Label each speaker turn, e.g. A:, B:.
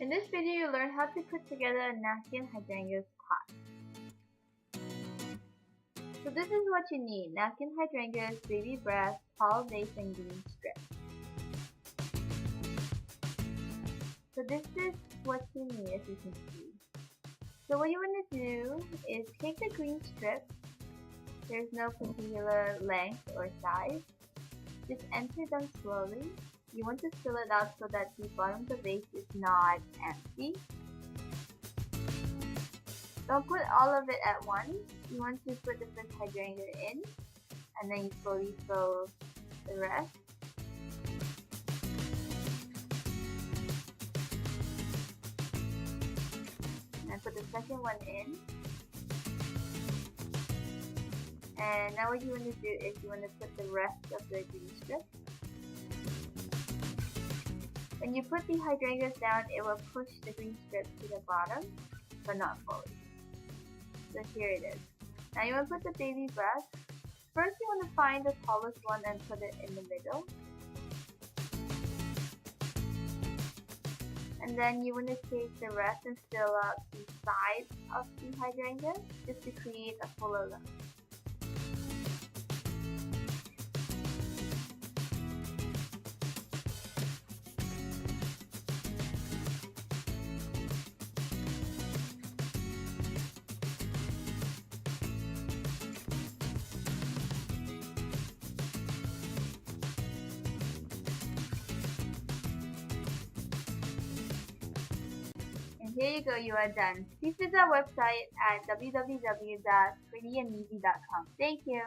A: In this video, you'll learn how to put together a napkin hydrangeas pot. So this is what you need: napkin hydrangeas, baby breath, tall vase, and green strip. So this is what you need, as you can see. So what you want to do is take the green strip. There's no particular length or size. Just enter them slowly. You want to fill it out so that the bottom of the vase is not empty. Don't put all of it at once. You want to put the first hydrangea in, and then you slowly fill the rest. And then put the second one in. And now what you want to do is you want to put the rest of the green strip. When you put the hydrangeas down, it will push the green strip to the bottom, but not fully. So here it is. Now you want to put the baby breath. First you want to find the tallest one and put it in the middle. And then you want to take the rest and fill out the sides of the hydrangea just to create a fuller look. Here you go, you are done. Please visit our website at www.prettyandneasy.com. Thank you.